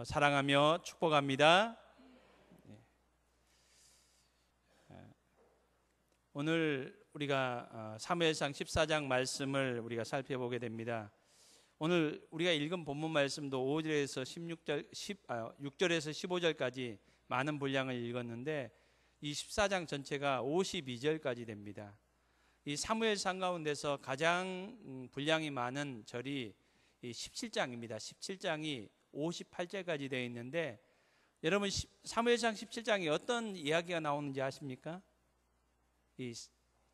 사랑하며 축복합니다. 오늘 우리가 사무엘상 14장 말씀을 우리가 살펴보게 됩니다. 오늘 우리가 읽은 본문 말씀도 5절에서 6절에서 15절까지 많은 분량을 읽었는데 이 14장 전체가 52절까지 됩니다. 이 사무엘상 가운데서 가장 분량이 많은 절이 이 17장입니다. 17장이 58절까지 되어 있는데 여러분 사무엘상 17장에 어떤 이야기가 나오는지 아십니까? 이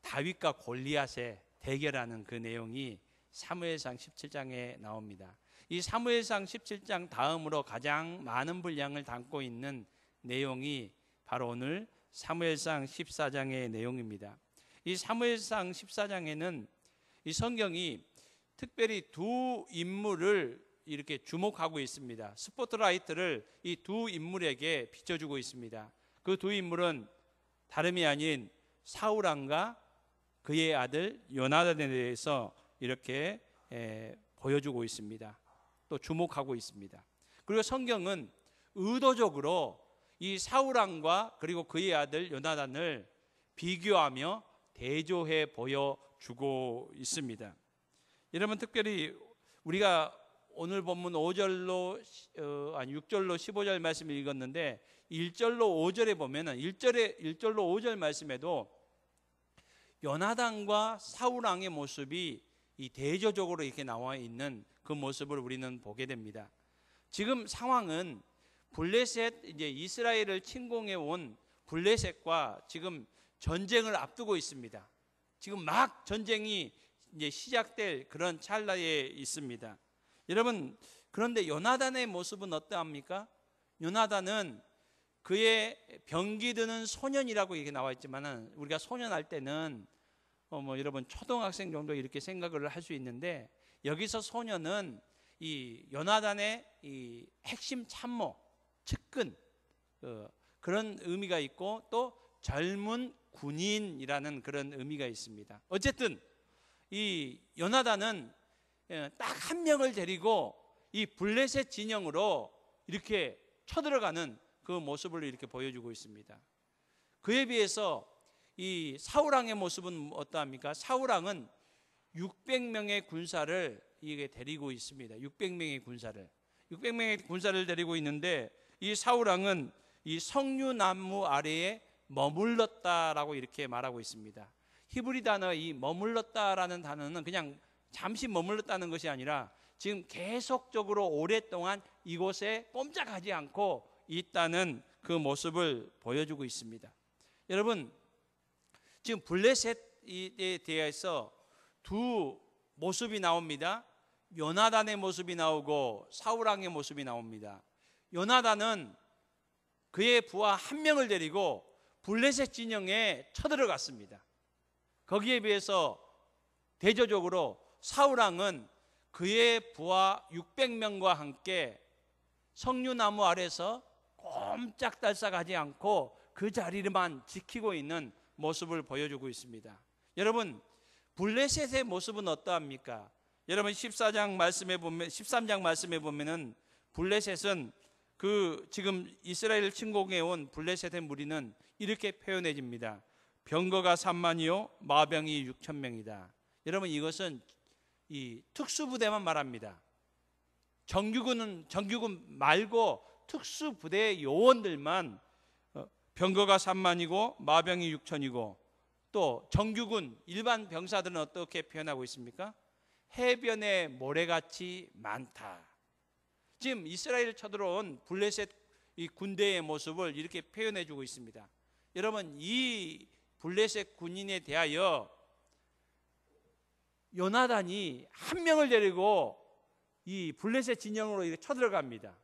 다윗과 골리앗의 대결하는 그 내용이 사무엘상 17장에 나옵니다. 이 사무엘상 17장 다음으로 가장 많은 분량을 담고 있는 내용이 바로 오늘 사무엘상 14장의 내용입니다. 이 사무엘상 14장에는 이 성경이 특별히 두 인물을 이렇게 주목하고 있습니다. 스포트라이트를 이 두 인물에게 비춰주고 있습니다. 그 두 인물은 다름이 아닌 사울 왕과 그의 아들 요나단에 대해서 이렇게 보여주고 있습니다. 또 주목하고 있습니다. 그리고 성경은 의도적으로 이 사울 왕과 그리고 그의 아들 요나단을 비교하며 대조해 보여주고 있습니다. 여러분 특별히 우리가 오늘 본문 6절로 15절 말씀을 읽었는데 1절로 5절에 보면은 1절로 5절 말씀에도 요나단과 사울 왕의 모습이 이 대조적으로 이렇게 나와 있는 그 모습을 우리는 보게 됩니다. 지금 상황은 블레셋 이제 이스라엘을 침공해 온 블레셋과 지금 전쟁을 앞두고 있습니다. 지금 막 전쟁이 이제 시작될 그런 찰나에 있습니다. 여러분 그런데 요나단의 모습은 어떠합니까? 요나단은 그의 병기 드는 소년이라고 이렇게 나와 있지만은 우리가 소년할 때는 여러분 초등학생 정도 이렇게 생각을 할 수 있는데 여기서 소년은 이 요나단의 이 핵심 참모, 측근 그런 의미가 있고 또 젊은 군인이라는 그런 의미가 있습니다. 어쨌든 이 요나단은 딱 한 명을 데리고 이 블레셋 진영으로 이렇게 쳐들어가는 그 모습을 이렇게 보여주고 있습니다. 그에 비해서 이 사울 왕의 모습은 어떠합니까? 사울 왕은 600명의 군사를 이게 데리고 있습니다. 600명의 군사를 데리고 있는데 이 사울 왕은 이 석류나무 아래에 머물렀다라고 이렇게 말하고 있습니다. 히브리 단어 이 머물렀다라는 단어는 그냥 잠시 머물렀다는 것이 아니라 지금 계속적으로 오랫동안 이곳에 꼼짝하지 않고 있다는 그 모습을 보여주고 있습니다. 여러분 지금 블레셋에 대해서 두 모습이 나옵니다. 요나단의 모습이 나오고 사울 왕의 모습이 나옵니다. 요나단은 그의 부하 한 명을 데리고 블레셋 진영에 쳐들어갔습니다. 거기에 비해서 대조적으로 사울 왕은 그의 부하 600명과 함께 석류나무 아래서 꼼짝달싹하지 않고 그 자리만 지키고 있는 모습을 보여주고 있습니다. 여러분 블레셋의 모습은 어떠합니까? 여러분 13장 말씀에 보면은 블레셋은 그 지금 이스라엘 침공해 온 블레셋의 무리는 이렇게 표현해집니다. 병거가 3만이요 마병이 6,000명이다. 여러분 이것은 이 특수부대만 말합니다. 정규군 말고 특수부대 요원들만 병거가 3만이고 마병이 6천이고 또 정규군 일반 병사들은 어떻게 표현하고 있습니까? 해변에 모래같이 많다. 지금 이스라엘 쳐들어온 블레셋 이 군대의 모습을 이렇게 표현해 주고 있습니다. 여러분 이 블레셋 군인에 대하여 요나단이 한 명을 데리고 이 블레셋 진영으로 이렇게 쳐들어갑니다.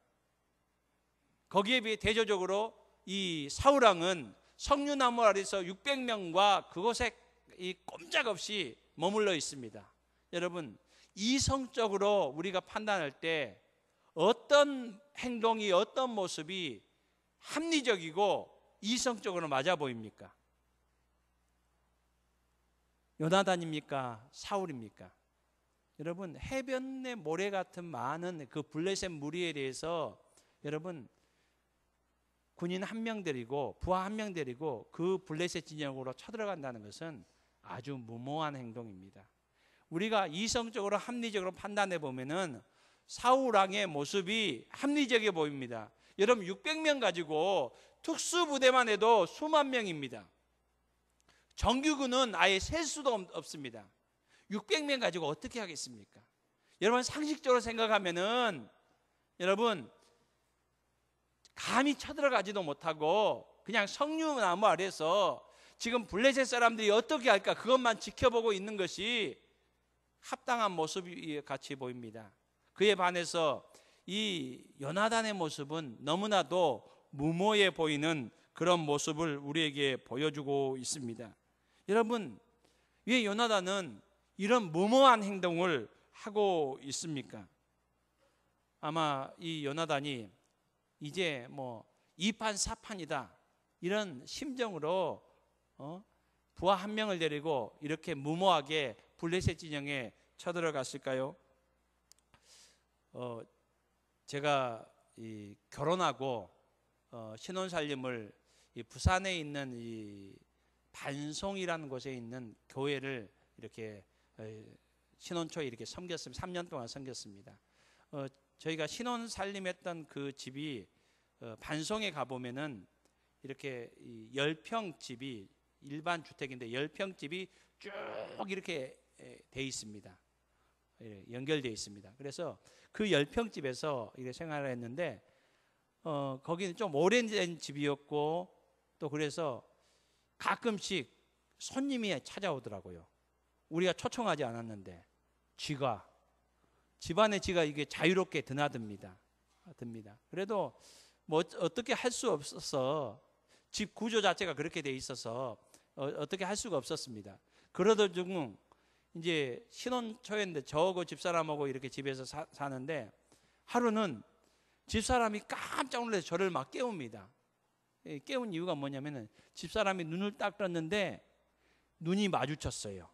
거기에 비해 대조적으로 이 사울 왕은 석류나무 아래서 600명과 그곳에 이 꼼짝없이 머물러 있습니다. 여러분 이성적으로 우리가 판단할 때 어떤 행동이 어떤 모습이 합리적이고 이성적으로 맞아 보입니까? 요나단입니까? 사울입니까? 여러분 해변의 모래 같은 많은 그 블레셋 무리에 대해서 여러분 군인 한 명 데리고 부하 한 명 데리고 그 블레셋 진영으로 쳐들어간다는 것은 아주 무모한 행동입니다. 우리가 이성적으로 합리적으로 판단해 보면은 사울 왕의 모습이 합리적이어 보입니다. 여러분 600명 가지고 특수부대만 해도 수만 명입니다. 정규군은 아예 셀 수도 없습니다. 600명 가지고 어떻게 하겠습니까? 여러분 상식적으로 생각하면은 여러분 감히 쳐들어가지도 못하고 그냥 석류나무 아래서 지금 블레셋 사람들이 어떻게 할까 그것만 지켜보고 있는 것이 합당한 모습이 같이 보입니다. 그에 반해서 이 요나단의 모습은 너무나도 무모해 보이는 그런 모습을 우리에게 보여주고 있습니다. 여러분 왜 요나단은 이런 무모한 행동을 하고 있습니까? 아마 이 요나단이 이제 뭐 2판 4판이다 이런 심정으로 부하 한 명을 데리고 이렇게 무모하게 블레셋 진영에 쳐들어갔을까요? 제가 결혼하고 신혼살림을 부산에 있는 이 반송이라는 곳에 있는 교회를 이렇게 신혼초에 이렇게 섬겼습니다. 3년 동안 섬겼습니다. 저희가 신혼살림했던 그 집이 반송에 가보면은 이렇게 10평 집이 일반 주택인데 10평 집이 쭉 이렇게 돼 있습니다. 연결되어 있습니다. 그래서 그 10평 집에서 이렇게 생활을 했는데 거기는 좀 오래된 집이었고 또 그래서 가끔씩 손님이 찾아오더라고요. 우리가 초청하지 않았는데 집안의 쥐가 이게 자유롭게 드나듭니다. 그래도 뭐 어떻게 할 수 없어서 집 구조 자체가 그렇게 돼 있어서 어떻게 할 수가 없었습니다. 그러던 중 이제 신혼초였는데 저하고 집사람하고 이렇게 집에서 사는데 하루는 집사람이 깜짝 놀라서 저를 막 깨웁니다. 깨운 이유가 뭐냐면은 집사람이 눈을 딱 떴는데 눈이 마주쳤어요.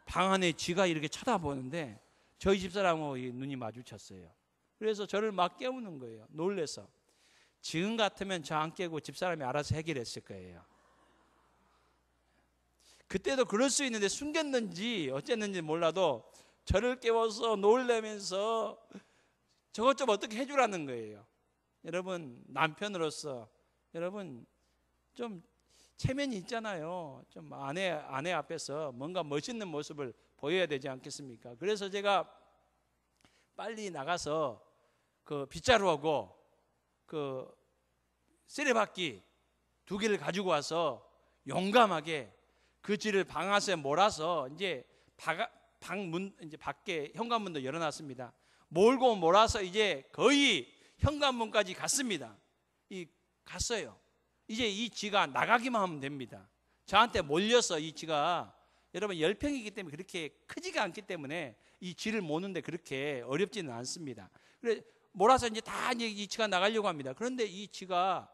방 안에 쥐가 이렇게 쳐다보는데 저희 집사람하고 눈이 마주쳤어요. 그래서 저를 막 깨우는 거예요. 놀래서. 지금 같으면 저 안 깨고 집사람이 알아서 해결했을 거예요. 그때도 그럴 수 있는데 숨겼는지 어쨌는지 몰라도 저를 깨워서 놀래면서 저것 좀 어떻게 해주라는 거예요. 여러분 남편으로서 여러분 좀 체면이 있잖아요. 좀 아내 앞에서 뭔가 멋있는 모습을 보여야 되지 않겠습니까? 그래서 제가 빨리 나가서 그 빗자루하고 그 쓰레받기 2개를 가지고 와서 용감하게 그 쥐를 방 안에 몰아서 이제 방문 이제 밖에 현관문도 열어놨습니다. 몰고 몰아서 이제 거의 현관문까지 갔습니다. 갔어요. 이제 이 쥐가 나가기만 하면 됩니다. 저한테 몰려서 이 쥐가 여러분 10평이기 때문에 그렇게 크지가 않기 때문에 이 쥐를 모는데 그렇게 어렵지는 않습니다. 그래 몰아서 이제 다 이 쥐가 나가려고 합니다. 그런데 이 쥐가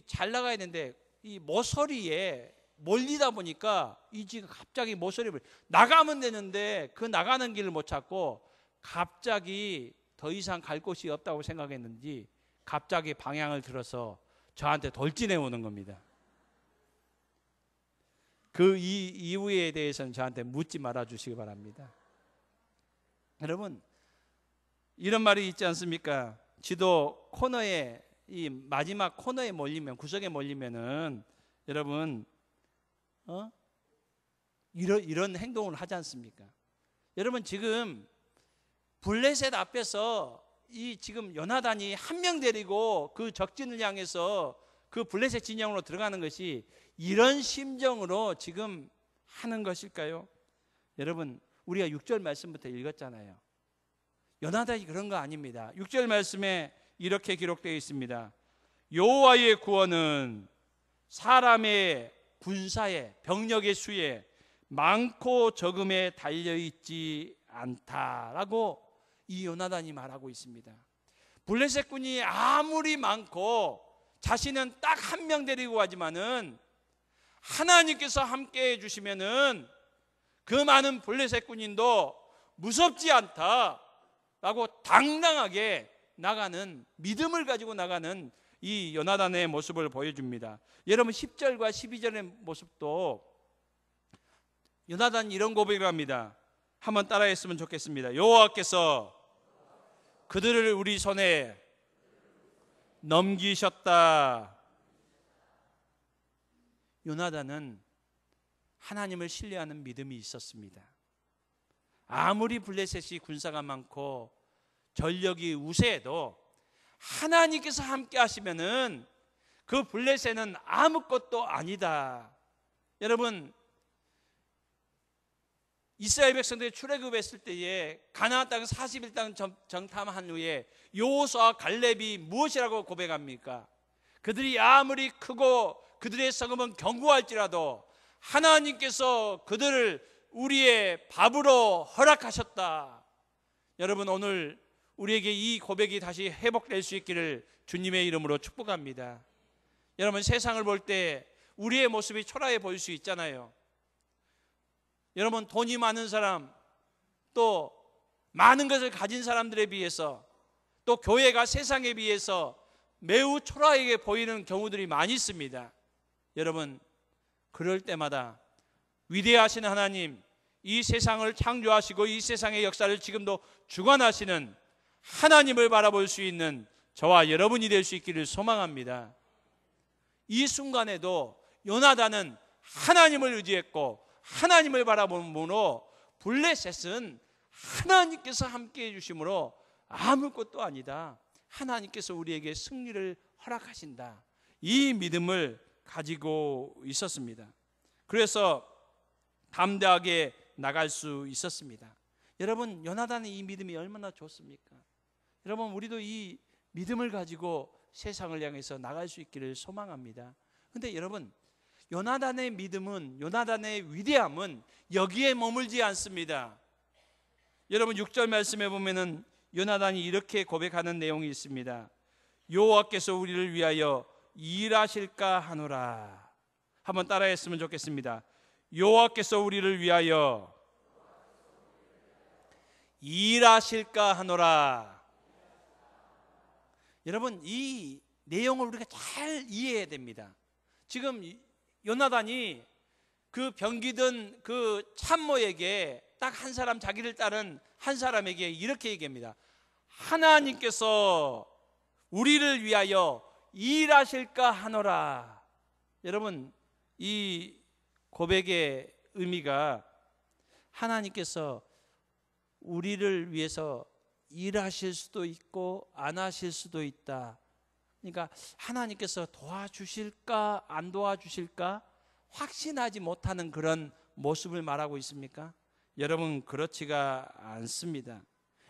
잘 나가야 되는데 이 모서리에 몰리다 보니까 이 쥐가 갑자기 모서리를 나가면 되는데 그 나가는 길을 못 찾고 갑자기 더 이상 갈 곳이 없다고 생각했는지 갑자기 방향을 들어서 저한테 돌진해 오는 겁니다. 그 이유에 대해서는 저한테 묻지 말아 주시기 바랍니다. 여러분 이런 말이 있지 않습니까? 쥐도 코너에 이 마지막 코너에 몰리면 구석에 몰리면은 여러분 이런 행동을 하지 않습니까? 여러분 지금 블레셋 앞에서 이 지금 요나단이 한 명 데리고 그 적진을 향해서 그 블레셋 진영으로 들어가는 것이 이런 심정으로 지금 하는 것일까요? 여러분 우리가 6절 말씀부터 읽었잖아요. 요나단이 그런 거 아닙니다. 6절 말씀에 이렇게 기록되어 있습니다. 여호와의 구원은 사람의 군사에 병력의 수에 많고 적음에 달려있지 않다라고 이 요나단이 말하고 있습니다. 블레셋 군이 아무리 많고 자신은 딱 한 명 데리고 가지만은 하나님께서 함께 해주시면은 그 많은 블레셋 군인도 무섭지 않다라고 당당하게 나가는, 믿음을 가지고 나가는 이 요나단의 모습을 보여줍니다. 여러분 10절과 12절의 모습도 요나단이 이런 고백을 합니다. 한번 따라했으면 좋겠습니다. 여호와께서 그들을 우리 손에 넘기셨다. 요나단은 하나님을 신뢰하는 믿음이 있었습니다. 아무리 블레셋이 군사가 많고 전력이 우세해도 하나님께서 함께 하시면은 그 블레셋은 아무것도 아니다. 여러분, 이스라엘 백성들이 출애굽했을 때에 가나안 땅 40일 땅 정탐한 후에 여호수아와 갈렙이 무엇이라고 고백합니까? 그들이 아무리 크고 그들의 성읍은 견고할지라도 하나님께서 그들을 우리의 밥으로 허락하셨다. 여러분, 오늘 우리에게 이 고백이 다시 회복될 수 있기를 주님의 이름으로 축복합니다. 여러분, 세상을 볼 때 우리의 모습이 초라해 보일 수 있잖아요. 여러분, 돈이 많은 사람, 또 많은 것을 가진 사람들에 비해서, 또 교회가 세상에 비해서 매우 초라하게 보이는 경우들이 많이 있습니다. 여러분, 그럴 때마다 위대하신 하나님, 이 세상을 창조하시고 이 세상의 역사를 지금도 주관하시는 하나님을 바라볼 수 있는 저와 여러분이 될 수 있기를 소망합니다. 이 순간에도 요나단은 하나님을 의지했고 하나님을 바라보므로 블레셋은 하나님께서 함께해 주심으로 아무것도 아니다. 하나님께서 우리에게 승리를 허락하신다. 이 믿음을 가지고 있었습니다. 그래서 담대하게 나갈 수 있었습니다. 여러분, 요나단의 이 믿음이 얼마나 좋습니까? 여러분, 우리도 이 믿음을 가지고 세상을 향해서 나갈 수 있기를 소망합니다. 그런데 여러분, 요나단의 믿음은, 요나단의 위대함은 여기에 머물지 않습니다. 여러분, 6절 말씀에 보면은 요나단이 이렇게 고백하는 내용이 있습니다. 여호와께서 우리를 위하여 일하실까 하노라. 한번 따라했으면 좋겠습니다. 여호와께서 우리를 위하여 일하실까 하노라. 여러분, 이 내용을 우리가 잘 이해해야 됩니다. 지금 요나단이 그 병기든 그 참모에게 딱 한 사람, 자기를 따른 한 사람에게 이렇게 얘기합니다. 하나님께서 우리를 위하여 일하실까 하노라. 여러분, 이 고백의 의미가 하나님께서 우리를 위해서 일하실 수도 있고 안 하실 수도 있다. 그러니까 하나님께서 도와주실까 안 도와주실까 확신하지 못하는 그런 모습을 말하고 있습니까? 여러분, 그렇지가 않습니다.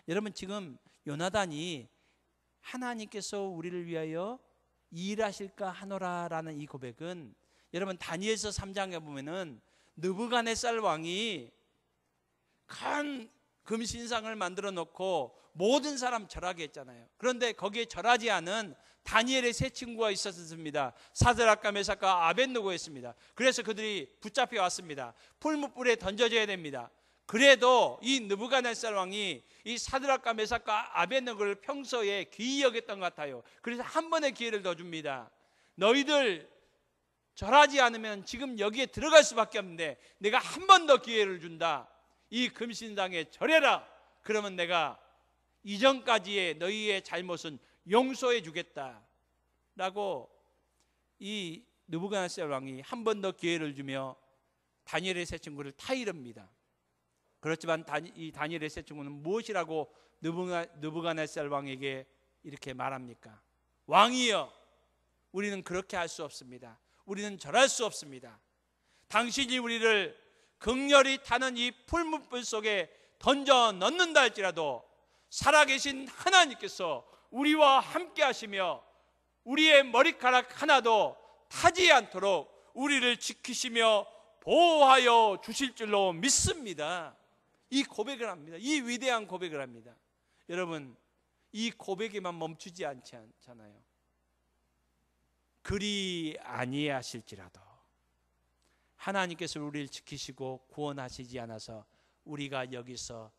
여러분, 지금 요나단이 하나님께서 우리를 위하여 일하실까 하노라라는 이 고백은, 여러분 다니엘서 3장에 보면은 느부갓네살 왕이 큰 금신상을 만들어 놓고 모든 사람 절하게 했잖아요. 그런데 거기에 절하지 않은 다니엘의 세 친구가 있었습니다. 사드락과 메삭과 아벳느고였습니다. 그래서 그들이 붙잡혀 왔습니다. 풀무불에 던져져야 됩니다. 그래도 이 느부갓네살 왕이 이 사드락과 메삭과 아벳느고를 평소에 귀히 여겼던 것 같아요. 그래서 한 번의 기회를 더 줍니다. 너희들 절하지 않으면 지금 여기에 들어갈 수밖에 없는데 내가 한 번 더 기회를 준다. 이 금신상에 절해라. 그러면 내가 이전까지의 너희의 잘못은 용서해 주겠다 라고 이 느부갓네살 왕이 한 번 더 기회를 주며 다니엘의 세 친구를 타이릅니다. 그렇지만 이 다니엘의 세 친구는 무엇이라고 느부갓네살 왕에게 이렇게 말합니까? 왕이여, 우리는 그렇게 할 수 없습니다. 우리는 절할 수 없습니다. 당신이 우리를 극렬히 타는 이 풀무불 속에 던져 넣는다 할지라도 살아계신 하나님께서 우리와 함께 하시며 우리의 머리카락 하나도 타지 않도록 우리를 지키시며 보호하여 주실 줄로 믿습니다. 이 고백을 합니다. 이 위대한 고백을 합니다. 여러분, 이 고백에만 멈추지 않잖아요. 그리 아니하실지라도 하나님께서 우리를 지키시고 구원하시지 않아서 우리가 여기서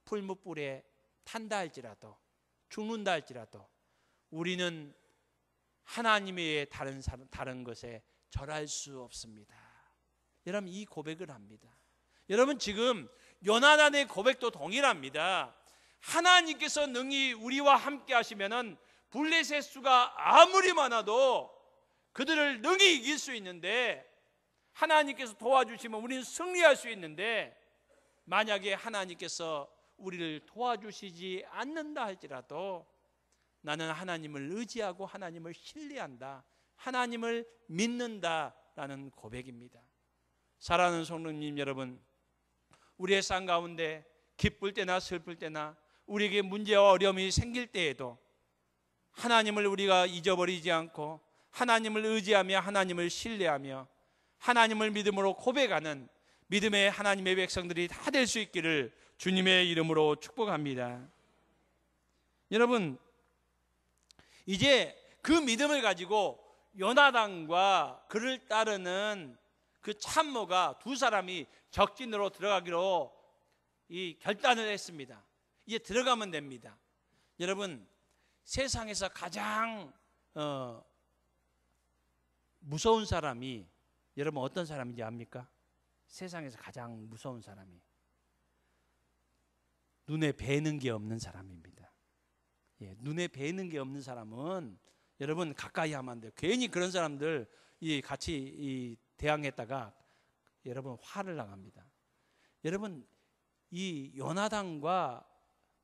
풀무불에 탄다 할지라도, 죽는다 할지라도 우리는 하나님 외에 다른 것에 절할 수 없습니다. 여러분, 이 고백을 합니다. 여러분, 지금 요나단의 고백도 동일합니다. 하나님께서 능히 우리와 함께 하시면은 블레셋 수가 아무리 많아도 그들을 능히 이길 수 있는데, 하나님께서 도와주시면 우리는 승리할 수 있는데, 만약에 하나님께서 우리를 도와주시지 않는다 할지라도 나는 하나님을 의지하고 하나님을 신뢰한다, 하나님을 믿는다라는 고백입니다. 사랑하는 성도님 여러분, 우리의 삶 가운데 기쁠 때나 슬플 때나 우리에게 문제와 어려움이 생길 때에도 하나님을 우리가 잊어버리지 않고 하나님을 의지하며 하나님을 신뢰하며 하나님을 믿음으로 고백하는 믿음의 하나님의 백성들이 다 될 수 있기를 주님의 이름으로 축복합니다. 여러분, 이제 그 믿음을 가지고 요나단과 그를 따르는 그 참모가 두 사람이 적진으로 들어가기로 이 결단을 했습니다. 이제 들어가면 됩니다. 여러분, 세상에서 가장 무서운 사람이 여러분 어떤 사람인지 압니까? 세상에서 가장 무서운 사람이 눈에 뵈는 게 없는 사람입니다. 예, 눈에 뵈는 게 없는 사람은 여러분 가까이 하면 안 돼요. 괜히 그런 사람들 같이 대항했다가 여러분 화를 나갑니다. 여러분, 이 요나단과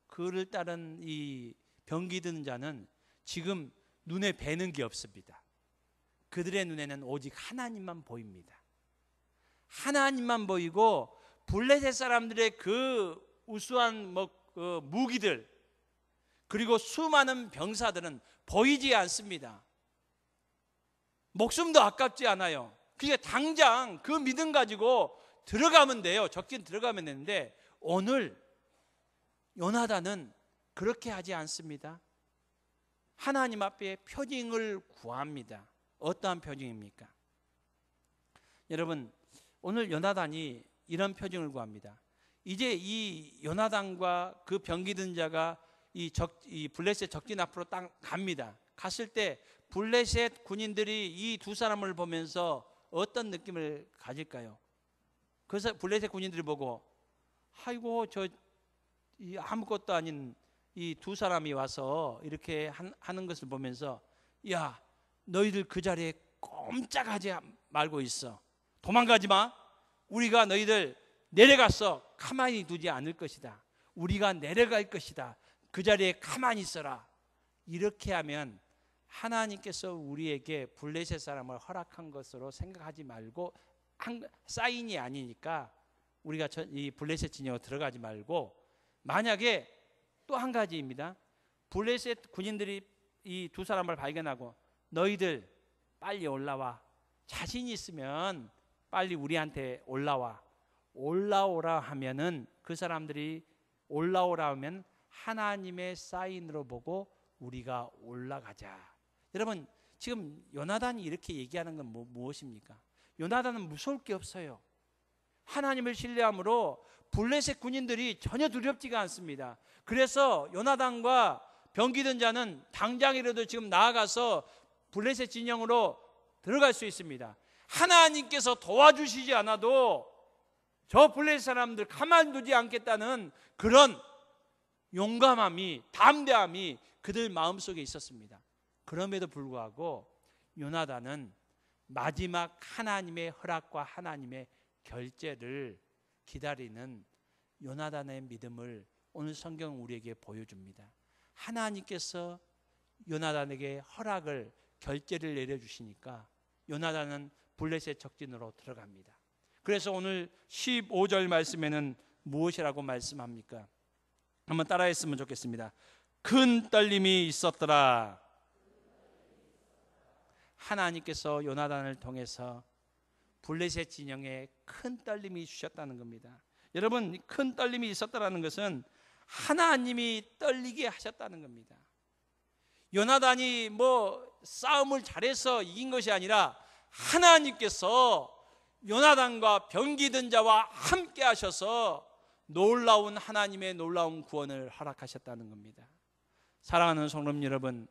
그를 따른 이 병기드는 자는 지금 눈에 뵈는 게 없습니다. 그들의 눈에는 오직 하나님만 보입니다. 하나님만 보이고 블레셋 사람들의 그 우수한 무기들 그리고 수많은 병사들은 보이지 않습니다. 목숨도 아깝지 않아요. 그게 당장 그 믿음 가지고 들어가면 돼요. 적진 들어가면 되는데 오늘 요나단은 그렇게 하지 않습니다. 하나님 앞에 표징을 구합니다. 어떠한 표징입니까? 여러분, 오늘 요나단이 이런 표징을 구합니다. 이제 이 요나단과 그 병기든 자가 이 블레셋 적진 앞으로 딱 갑니다. 갔을 때 블레셋 군인들이 이 두 사람을 보면서 어떤 느낌을 가질까요? 그래서 블레셋 군인들이 보고 아이고 이 아무것도 아닌 이 두 사람이 와서 이렇게 하는 것을 보면서 야, 너희들 그 자리에 꼼짝하지 말고 있어. 도망가지 마. 우리가 너희들 내려가서 가만히 두지 않을 것이다. 우리가 내려갈 것이다. 그 자리에 가만히 있어라. 이렇게 하면 하나님께서 우리에게 블레셋 사람을 허락한 것으로 생각하지 말고 사인이 아니니까 우리가 이 블레셋 진영으로 들어가지 말고, 만약에 또 한 가지입니다. 블레셋 군인들이 이 두 사람을 발견하고 너희들 빨리 올라와. 자신 있으면 빨리 우리한테 올라오라 하면은 그 사람들이 올라오라 하면 하나님의 사인으로 보고 우리가 올라가자. 여러분, 지금 요나단이 이렇게 얘기하는 건 무엇입니까? 요나단은 무서울 게 없어요. 하나님을 신뢰함으로 블레셋 군인들이 전혀 두렵지가 않습니다. 그래서 요나단과 병기든 자는 당장이라도 지금 나아가서 블레셋 진영으로 들어갈 수 있습니다. 하나님께서 도와주시지 않아도 저 블레셋 사람들 가만두지 않겠다는 그런 용감함이, 담대함이 그들 마음속에 있었습니다. 그럼에도 불구하고 요나단은 마지막 하나님의 허락과 하나님의 결재를 기다리는 요나단의 믿음을 오늘 성경은 우리에게 보여줍니다. 하나님께서 요나단에게 허락을, 결재를 내려주시니까 요나단은 블레셋 적진으로 들어갑니다. 그래서 오늘 15절 말씀에는 무엇이라고 말씀합니까? 한번 따라했으면 좋겠습니다. 큰 떨림이 있었더라. 하나님께서 요나단을 통해서 블레셋 진영에 큰 떨림이 주셨다는 겁니다. 여러분, 큰 떨림이 있었다는 것은 하나님이 떨리게 하셨다는 겁니다. 요나단이 싸움을 잘해서 이긴 것이 아니라 하나님께서 요나단과 병기든 자와 함께 하셔서 놀라운 하나님의 놀라운 구원을 허락하셨다는 겁니다. 사랑하는 성도 여러분,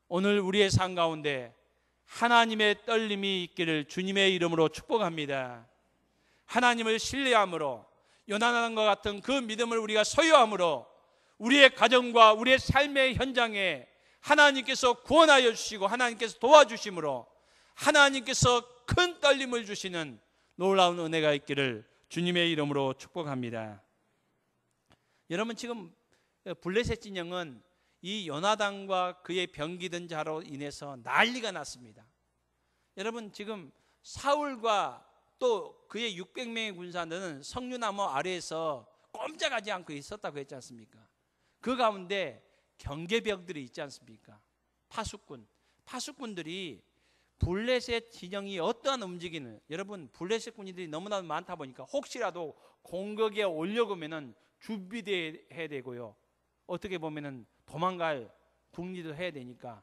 오늘 우리의 삶 가운데 하나님의 떨림이 있기를 주님의 이름으로 축복합니다. 하나님을 신뢰함으로 요나단과 같은 그 믿음을 우리가 소유함으로 우리의 가정과 우리의 삶의 현장에 하나님께서 구원하여 주시고 하나님께서 도와주심으로 하나님께서 큰 떨림을 주시는 놀라운 은혜가 있기를 주님의 이름으로 축복합니다. 여러분, 지금 블레셋 진영은 이 요나단과 그의 병기든 자로 인해서 난리가 났습니다. 여러분, 지금 사울과 또 그의 600명의 군사들은 석류나무 아래에서 꼼짝하지 않고 있었다고 했지 않습니까? 그 가운데 경계병들이 있지 않습니까? 파수꾼들이 블레셋 진영이 어떠한 움직이는, 여러분 블레셋 군인들이 너무나 많다 보니까 혹시라도 공격에 올려오면은 준비해야 되고요, 어떻게 보면은 도망갈 궁리도 해야 되니까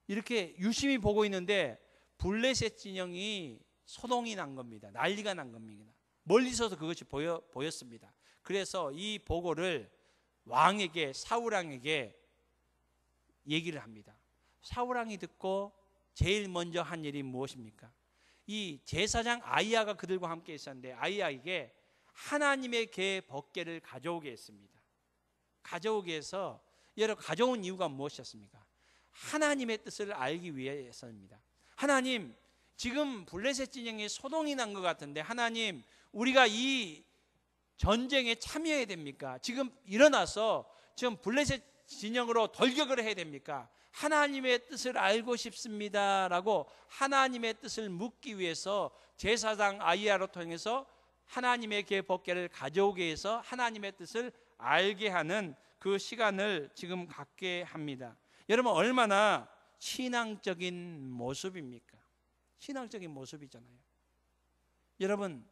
이렇게 유심히 보고 있는데 블레셋 진영이 소동이 난 겁니다. 난리가 난 겁니다. 멀리서도 그것이 보였습니다. 그래서 이 보고를 왕에게, 사울왕에게 얘기를 합니다. 사울왕이 듣고 제일 먼저 한 일이 무엇입니까? 이 제사장 아이야가 그들과 함께 있었는데 아이야에게 하나님의 개 법궤를 가져오게 했습니다. 가져오게 해서 가져온 이유가 무엇이었습니까? 하나님의 뜻을 알기 위해서입니다. 하나님, 지금 블레셋 진영에 소동이 난 것 같은데 하나님, 우리가 이 전쟁에 참여해야 됩니까? 지금 일어나서 지금 블레셋 진영으로 돌격을 해야 됩니까? 하나님의 뜻을 알고 싶습니다 라고 하나님의 뜻을 묻기 위해서 제사장 아이야로 통해서 하나님의 개 법궤를 가져오게 해서 하나님의 뜻을 알게 하는 그 시간을 지금 갖게 합니다. 여러분, 얼마나 신앙적인 모습입니까? 신앙적인 모습이잖아요. 여러분,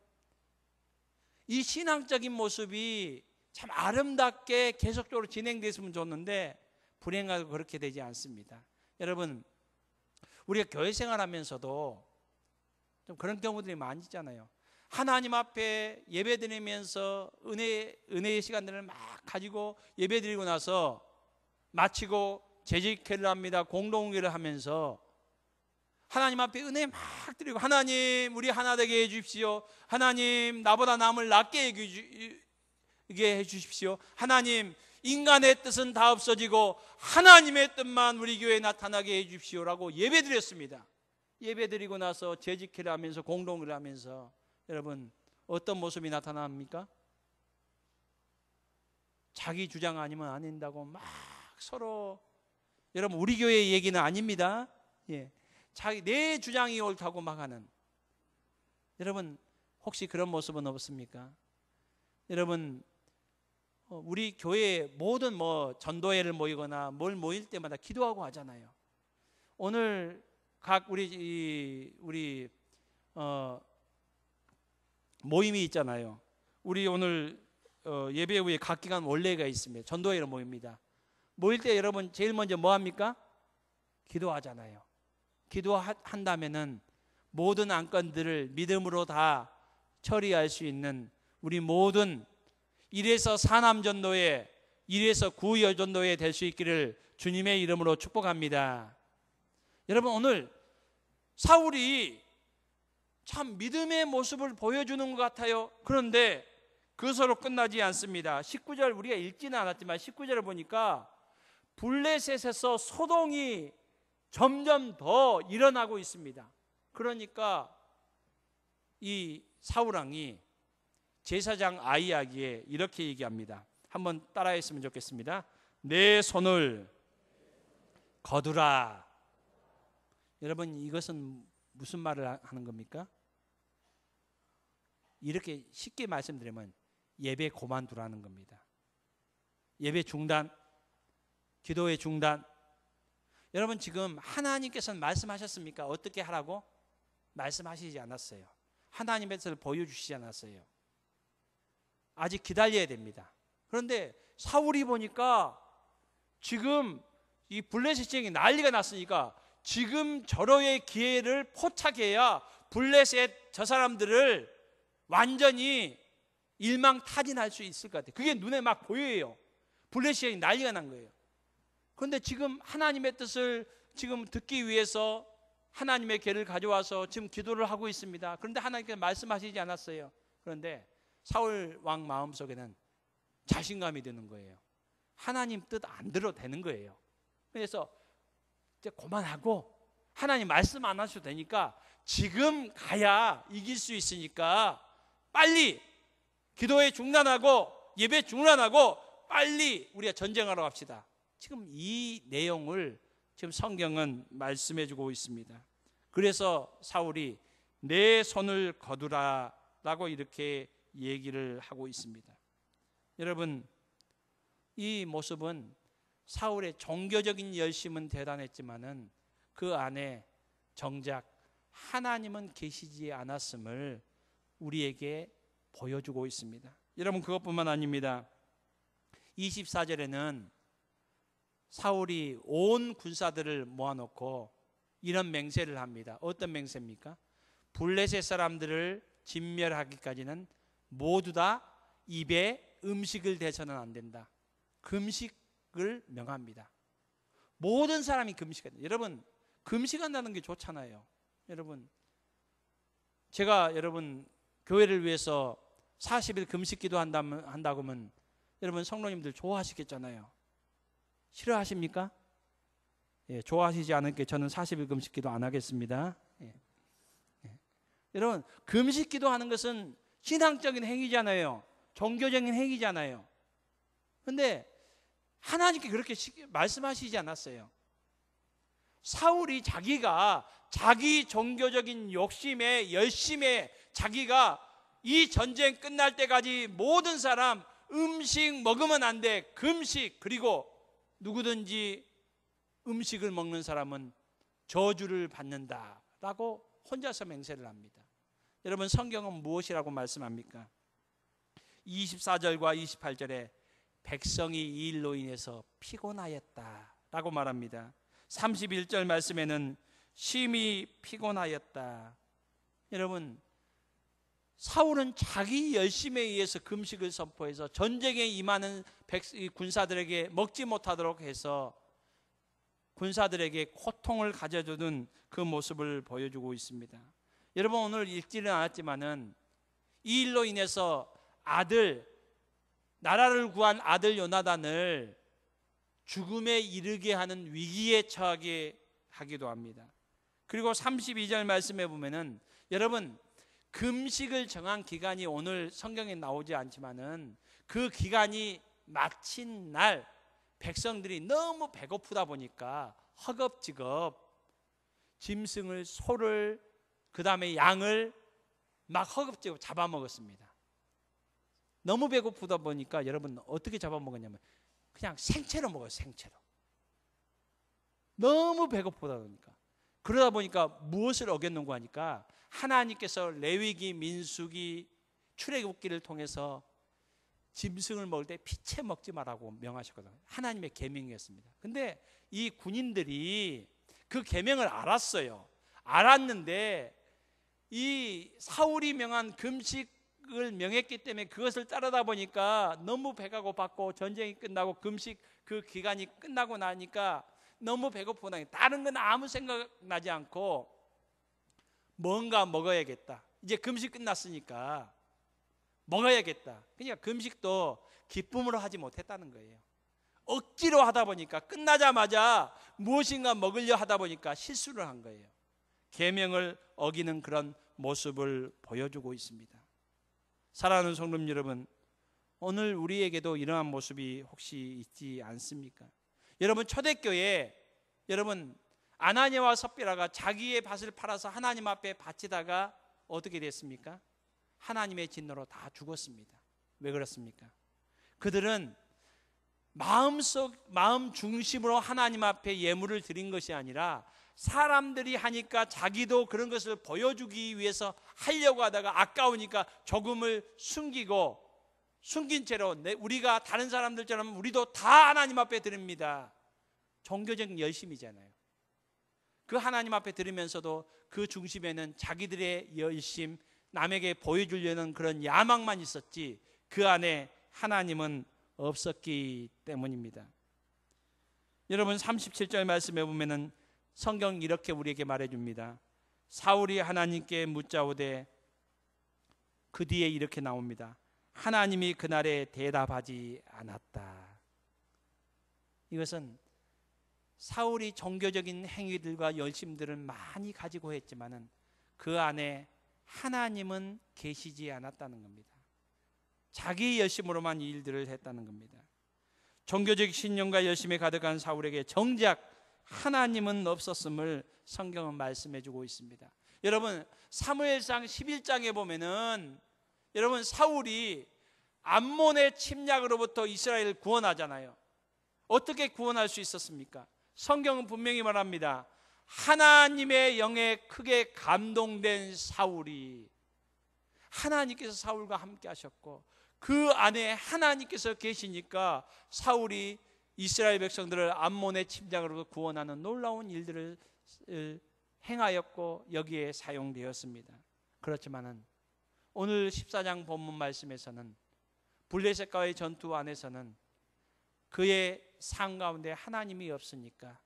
이 신앙적인 모습이 참 아름답게 계속적으로 진행됐으면 좋는데 불행하게 그렇게 되지 않습니다. 여러분, 우리가 교회 생활하면서도 좀 그런 경우들이 많이 있잖아요. 하나님 앞에 예배 드리면서 은혜의 시간들을 막 가지고 예배 드리고 나서 마치고 재직회를 합니다. 공동회를 하면서 하나님 앞에 은혜 막 드리고, 하나님 우리 하나 되게 해 주십시오. 하나님 나보다 남을 낫게 해 주십시오. 하나님 인간의 뜻은 다 없어지고 하나님의 뜻만 우리 교회에 나타나게 해 주십시오라고 예배 드렸습니다. 예배 드리고 나서 재직회를 하면서 공동회를 하면서 여러분, 어떤 모습이 나타납니까? 자기 주장 아니면 안 된다고 막 서로, 여러분 우리 교회의 얘기는 아닙니다. 예, 내 주장이 옳다고 막 하는, 여러분 혹시 그런 모습은 없습니까? 여러분, 우리 교회에 모든 전도회를 모이거나 뭘 모일 때마다 기도하고 하잖아요. 오늘 각 우리 모임이 있잖아요. 우리 오늘 예배 후에 각 기간 원례가 있습니다. 전도회를 모입니다. 모일 때 여러분 제일 먼저 뭐 합니까? 기도하잖아요. 기도한다면은 모든 안건들을 믿음으로 다 처리할 수 있는 우리 모든 1에서 사남전도회, 1에서 구여전도회 될 수 있기를 주님의 이름으로 축복합니다. 여러분, 오늘 사울이 참 믿음의 모습을 보여주는 것 같아요. 그런데 그것으로 끝나지 않습니다. 19절 우리가 읽지는 않았지만 19절을 보니까 블레셋에서 소동이 점점 더 일어나고 있습니다. 그러니까 이 사울왕이 제사장 아이야에게 이렇게 얘기합니다. 한번 따라했으면 좋겠습니다. 내 손을 거두라. 여러분, 이것은 무슨 말을 하는 겁니까? 이렇게 쉽게 말씀드리면 예배 그만두라는 겁니다. 예배 중단, 기도의 중단. 여러분, 지금 하나님께서는 말씀하셨습니까? 어떻게 하라고? 말씀하시지 않았어요. 하나님의 뜻을 보여주시지 않았어요. 아직 기다려야 됩니다. 그런데 사울이 보니까 지금 이 블레셋 진영이 난리가 났으니까 지금 절호의 기회를 포착해야 블레셋 저 사람들을 완전히 일망타진할 수 있을 것 같아요. 그게 눈에 막 보여요. 블레시안이 난리가 난 거예요. 그런데 지금 하나님의 뜻을 지금 듣기 위해서 하나님의 궤를 가져와서 지금 기도를 하고 있습니다. 그런데 하나님께서 말씀하시지 않았어요. 그런데 사울 왕 마음속에는 자신감이 드는 거예요. 하나님 뜻 안 들어도 되는 거예요. 그래서 이제 그만하고 하나님 말씀 안 하셔도 되니까 지금 가야 이길 수 있으니까 빨리 기도에 중단하고 예배 중단하고 빨리 우리가 전쟁하러 갑시다. 지금 이 내용을 지금 성경은 말씀해 주고 있습니다. 그래서 사울이 내 손을 거두라 라고 이렇게 얘기를 하고 있습니다. 여러분, 이 모습은 사울의 종교적인 열심은 대단했지만은 그 안에 정작 하나님은 계시지 않았음을 우리에게 보여주고 있습니다. 여러분, 그것뿐만 아닙니다. 24절에는 사울이 온 군사들을 모아놓고 이런 맹세를 합니다. 어떤 맹세입니까? 블레셋 사람들을 진멸하기까지는 모두 다 입에 음식을 대서는 안 된다. 금식을 명합니다. 모든 사람이 금식한다. 여러분, 금식한다는 게 좋잖아요. 여러분, 제가 여러분 교회를 위해서 40일 금식 기도한다고 하면 여러분 성도님들 좋아하시겠잖아요. 싫어하십니까? 예, 좋아하시지 않을게 저는 40일 금식 기도 안 하겠습니다. 예. 여러분, 금식 기도하는 것은 신앙적인 행위잖아요. 종교적인 행위잖아요. 그런데 하나님께 그렇게 말씀하시지 않았어요. 사울이 자기가 자기 종교적인 욕심에 열심에 자기가 이 전쟁 끝날 때까지 모든 사람 음식 먹으면 안 돼. 금식. 그리고 누구든지 음식을 먹는 사람은 저주를 받는다라고 혼자서 맹세를 합니다. 여러분, 성경은 무엇이라고 말씀합니까? 24절과 28절에 백성이 이 일로 인해서 피곤하였다라고 말합니다. 31절 말씀에는 심히 피곤하였다. 여러분, 사울은 자기 열심에 의해서 금식을 선포해서 전쟁에 임하는 군사들에게 먹지 못하도록 해서 군사들에게 고통을 가져주는 그 모습을 보여주고 있습니다. 여러분, 오늘 읽지는 않았지만은 이 일로 인해서 나라를 구한 아들 요나단을 죽음에 이르게 하는 위기에 처하게 하기도 합니다. 그리고 32절 말씀해 보면은 여러분, 금식을 정한 기간이 오늘 성경에 나오지 않지만은 그 기간이 마친 날 백성들이 너무 배고프다 보니까 허겁지겁 짐승을, 소를, 그 다음에 양을 막 허겁지겁 잡아먹었습니다. 너무 배고프다 보니까 여러분 어떻게 잡아먹었냐면 그냥 생채로 먹어요. 생채로. 너무 배고프다 보니까. 그러다 보니까 무엇을 어겼는고 하니까 하나님께서 레위기, 민수기, 출애굽기를 통해서 짐승을 먹을 때 피채 먹지 말라고 명하셨거든요. 하나님의 계명이었습니다. 근데 이 군인들이 그 계명을 알았어요. 알았는데 이 사울이 명한 금식을 명했기 때문에 그것을 따르다 보니까 너무 배가 고팠고 전쟁이 끝나고 금식 그 기간이 끝나고 나니까 너무 배고프다. 다른 건 아무 생각 나지 않고 뭔가 먹어야겠다. 이제 금식 끝났으니까 먹어야겠다. 그러니까 금식도 기쁨으로 하지 못했다는 거예요. 억지로 하다 보니까 끝나자마자 무엇인가 먹으려 하다 보니까 실수를 한 거예요. 계명을 어기는 그런 모습을 보여주고 있습니다. 사랑하는 성도님 여러분, 오늘 우리에게도 이러한 모습이 혹시 있지 않습니까? 여러분, 초대교회 여러분 아나니아와 섭비라가 자기의 밭을 팔아서 하나님 앞에 바치다가 어떻게 됐습니까? 하나님의 진노로 다 죽었습니다. 왜 그렇습니까? 그들은 마음 중심으로 하나님 앞에 예물을 드린 것이 아니라 사람들이 하니까 자기도 그런 것을 보여주기 위해서 하려고 하다가 아까우니까 조금을 숨긴 채로 우리가 다른 사람들처럼 우리도 다 하나님 앞에 드립니다. 종교적인 열심이잖아요. 그 하나님 앞에 드리면서도 그 중심에는 자기들의 열심, 남에게 보여주려는 그런 야망만 있었지 그 안에 하나님은 없었기 때문입니다. 여러분 37절 말씀에 보면은 성경 이렇게 우리에게 말해줍니다. 사울이 하나님께 묻자오되, 그 뒤에 이렇게 나옵니다. 하나님이 그날에 대답하지 않았다. 이것은 사울이 종교적인 행위들과 열심들을 많이 가지고 했지만은 그 안에 하나님은 계시지 않았다는 겁니다. 자기 열심으로만 이 일들을 했다는 겁니다. 종교적 신념과 열심에 가득한 사울에게 정작 하나님은 없었음을 성경은 말씀해 주고 있습니다. 여러분 사무엘상 11장에 보면은 여러분 사울이 암몬의 침략으로부터 이스라엘을 구원하잖아요. 어떻게 구원할 수 있었습니까? 성경은 분명히 말합니다. 하나님의 영에 크게 감동된 사울이, 하나님께서 사울과 함께 하셨고 그 안에 하나님께서 계시니까 사울이 이스라엘 백성들을 암몬의 침략으로부터 구원하는 놀라운 일들을 행하였고 여기에 사용되었습니다. 그렇지만은 오늘 14장 본문 말씀에서는 블레셋과의 전투 안에서는 그의 삶 가운데 하나님이 없으니까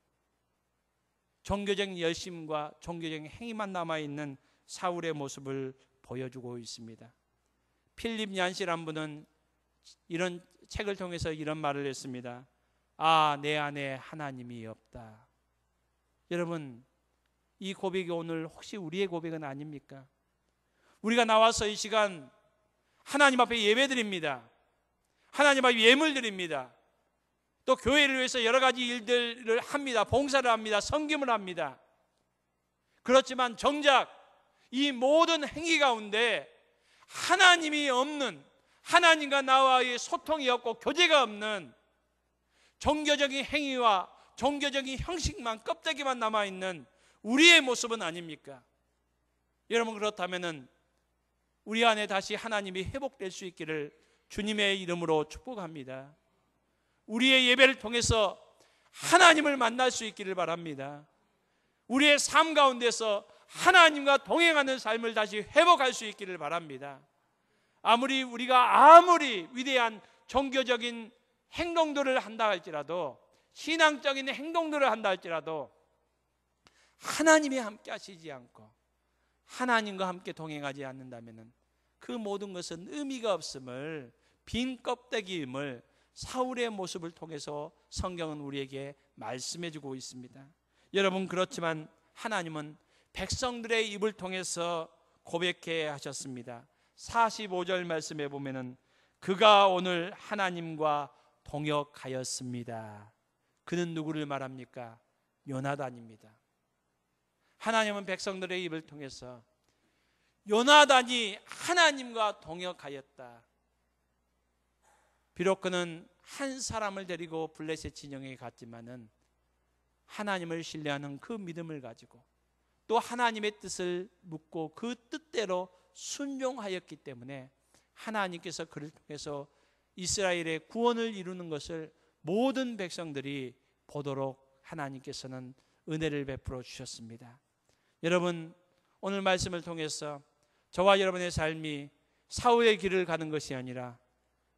종교적인 열심과 종교적인 행위만 남아있는 사울의 모습을 보여주고 있습니다. 필립 얀시라는 분은 이런 책을 통해서 이런 말을 했습니다. 아, 내 안에 하나님이 없다. 여러분 이 고백이 오늘 혹시 우리의 고백은 아닙니까? 우리가 나와서 이 시간 하나님 앞에 예배드립니다. 하나님 앞에 예물 드립니다. 또 교회를 위해서 여러 가지 일들을 합니다. 봉사를 합니다. 섬김을 합니다. 그렇지만 정작 이 모든 행위 가운데 하나님이 없는, 하나님과 나와의 소통이 없고 교제가 없는 종교적인 행위와 종교적인 형식만, 껍데기만 남아있는 우리의 모습은 아닙니까? 여러분 그렇다면 우리 안에 다시 하나님이 회복될 수 있기를 주님의 이름으로 축복합니다. 우리의 예배를 통해서 하나님을 만날 수 있기를 바랍니다. 우리의 삶 가운데서 하나님과 동행하는 삶을 다시 회복할 수 있기를 바랍니다. 우리가 아무리 위대한 종교적인 행동들을 한다 할지라도, 신앙적인 행동들을 한다 할지라도 하나님이 함께 하시지 않고 하나님과 함께 동행하지 않는다면 그 모든 것은 의미가 없음을, 빈 껍데기임을 사울의 모습을 통해서 성경은 우리에게 말씀해 주고 있습니다. 여러분 그렇지만 하나님은 백성들의 입을 통해서 고백해 하셨습니다. 45절 말씀에 보면은 그가 오늘 하나님과 동역하였습니다. 그는 누구를 말합니까? 요나단입니다. 하나님은 백성들의 입을 통해서 요나단이 하나님과 동역하였다. 비록 그는 한 사람을 데리고 블레셋 진영에 갔지만은 하나님을 신뢰하는 그 믿음을 가지고 또 하나님의 뜻을 묻고 그 뜻대로 순종하였기 때문에 하나님께서 그를 통해서 이스라엘의 구원을 이루는 것을 모든 백성들이 보도록 하나님께서는 은혜를 베풀어 주셨습니다. 여러분 오늘 말씀을 통해서 저와 여러분의 삶이 사울의 길을 가는 것이 아니라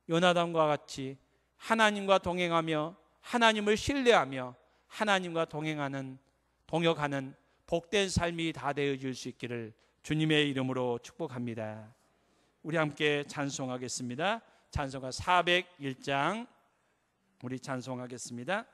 요나단과 같이 하나님과 동행하며 하나님을 신뢰하며 하나님과 동역하는 복된 삶이 다 되어질 수 있기를 주님의 이름으로 축복합니다. 우리 함께 찬송하겠습니다. 찬송가 401장 우리 찬송하겠습니다.